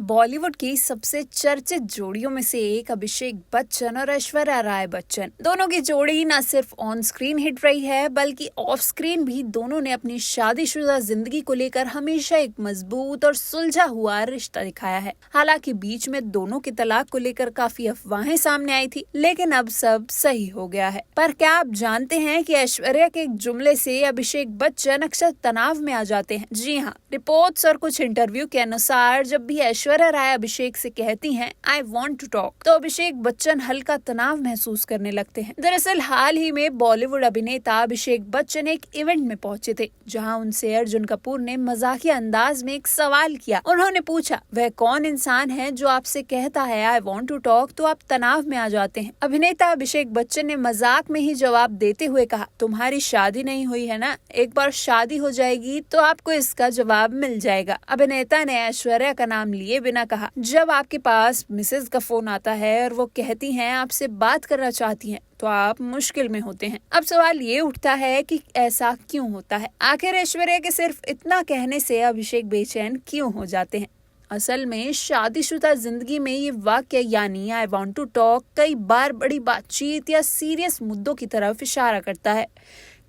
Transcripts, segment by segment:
बॉलीवुड की सबसे चर्चित जोड़ियों में से एक अभिषेक बच्चन और ऐश्वर्या राय बच्चन। दोनों की जोड़ी न सिर्फ ऑन स्क्रीन हिट रही है बल्कि ऑफ स्क्रीन भी दोनों ने अपनी शादीशुदा जिंदगी को लेकर हमेशा एक मजबूत और सुलझा हुआ रिश्ता दिखाया है। हालांकि बीच में दोनों के तलाक को लेकर काफी अफवाहें सामने आई थी, लेकिन अब सब सही हो गया है। पर क्या आप जानते हैं कि ऐश्वर्या के एक जुमले से अभिषेक बच्चन अक्सर तनाव में आ जाते हैं? जी हाँ, रिपोर्ट्स और कुछ इंटरव्यू के अनुसार जब भी ऐश्वर्या राय अभिषेक से कहती हैं आई वॉन्ट टू टॉक, तो अभिषेक बच्चन हल्का तनाव महसूस करने लगते हैं। दरअसल हाल ही में बॉलीवुड अभिनेता अभिषेक बच्चन एक इवेंट में पहुंचे थे, जहां उनसे अर्जुन कपूर ने मजाकिया अंदाज में एक सवाल किया। उन्होंने पूछा, वह कौन इंसान है जो आपसे कहता है आई वॉन्ट टू टॉक तो आप तनाव में आ जाते हैं? अभिनेता अभिषेक बच्चन ने मजाक में ही जवाब देते हुए कहा, तुम्हारी शादी नहीं हुई है ना, एक बार शादी हो जाएगी तो आपको इसका जवाब मिल जाएगा। अभिनेता ने ऐश्वर्या का नाम लिए बिना कहा, जब आपके पास मिसेज का फोन आता है और वो कहती हैं आपसे बात करना चाहती हैं, तो आप मुश्किल में होते हैं। अब सवाल ये उठता है कि ऐसा क्यों होता है? आखिर ऐश्वर्या के सिर्फ इतना कहने से अभिषेक बेचैन क्यों हो जाते हैं? असल में शादीशुदा जिंदगी में ये वाक्य यानी आई वॉन्ट टू टॉक कई बार बड़ी बातचीत या सीरियस मुद्दों की तरफ इशारा करता है।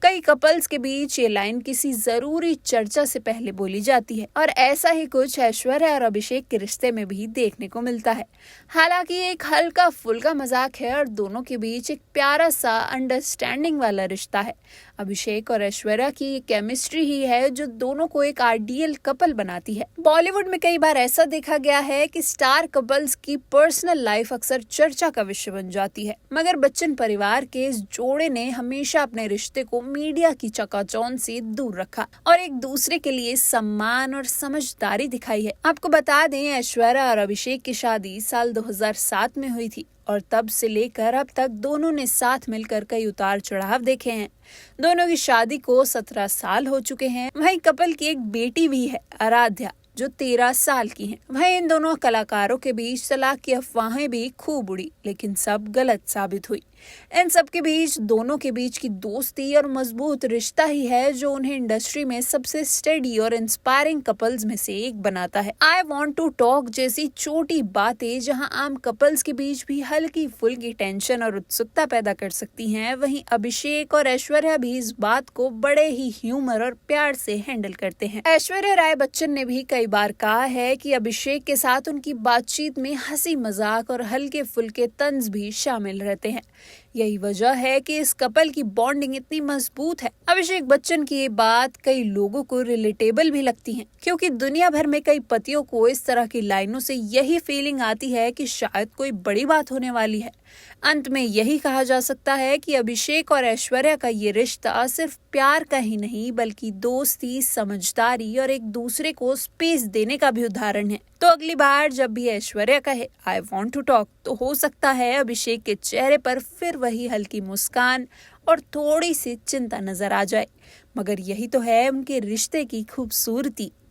कई कपल्स के बीच ये लाइन किसी जरूरी चर्चा से पहले बोली जाती है, और ऐसा ही कुछ ऐश्वर्या और अभिषेक के रिश्ते में भी देखने को मिलता है। हालांकि एक हल्का फुल्का मजाक है और दोनों के बीच एक प्यारा सा अंडरस्टैंडिंग वाला रिश्ता है। अभिषेक और ऐश्वर्या की केमिस्ट्री ही है जो दोनों को एक आइडियल कपल बनाती है। बॉलीवुड में कई बार ऐसा देखा गया है कि स्टार कपल्स की पर्सनल लाइफ अक्सर चर्चा का विषय बन जाती है, मगर बच्चन परिवार के इस जोड़े ने हमेशा अपने रिश्ते को मीडिया की चकाचौंध से दूर रखा और एक दूसरे के लिए सम्मान और समझदारी दिखाई है। आपको बता दें, ऐश्वर्या और अभिषेक की शादी साल 2007 में हुई थी और तब से लेकर अब तक दोनों ने साथ मिलकर कई उतार चढ़ाव देखे हैं। दोनों की शादी को 17 साल हो चुके हैं। वहीं कपल की एक बेटी भी है, आराध्या, जो 13 साल की हैं। वहीं इन दोनों कलाकारों के बीच तलाक की अफवाहें भी खूब उड़ी, लेकिन सब गलत साबित हुई। इन सब के बीच दोनों के बीच की दोस्ती और मजबूत रिश्ता ही है जो उन्हें इंडस्ट्री में सबसे स्टेडी और इंस्पायरिंग कपल्स में से एक बनाता है। आई वॉन्ट टू टॉक जैसी छोटी बातें जहां आम कपल्स के बीच भी हल्की फुल्की टेंशन और उत्सुकता पैदा कर सकती हैं, वहीं अभिषेक और ऐश्वर्या भी इस बात को बड़े ही ह्यूमर और प्यार से हैंडल करते हैं। ऐश्वर्या राय बच्चन ने भी कई बार कहा है कि अभिषेक के साथ उनकी बातचीत में हंसी मजाक और हल्के फुल्के तंज भी शामिल रहते हैं। यही वजह है कि इस कपल की बॉन्डिंग इतनी मजबूत है। अभिषेक बच्चन की ये बात कई लोगों को रिलेटेबल भी लगती है, क्योंकि दुनिया भर में कई पतियों को इस तरह की लाइनों से यही फीलिंग आती है कि शायद कोई बड़ी बात होने वाली है। अंत में यही कहा जा सकता है कि अभिषेक और ऐश्वर्या का ये रिश्ता सिर्फ प्यार का ही नहीं बल्कि दोस्ती, समझदारी और एक दूसरे को स्पेस देने का भी उदाहरण है। तो अगली बार जब भी ऐश्वर्या कहे आई वॉन्ट टू टॉक, तो हो सकता है अभिषेक के चेहरे पर फिर वही हल्की मुस्कान और थोड़ी सी चिंता नजर आ जाए, मगर यही तो है उनके रिश्ते की खूबसूरती।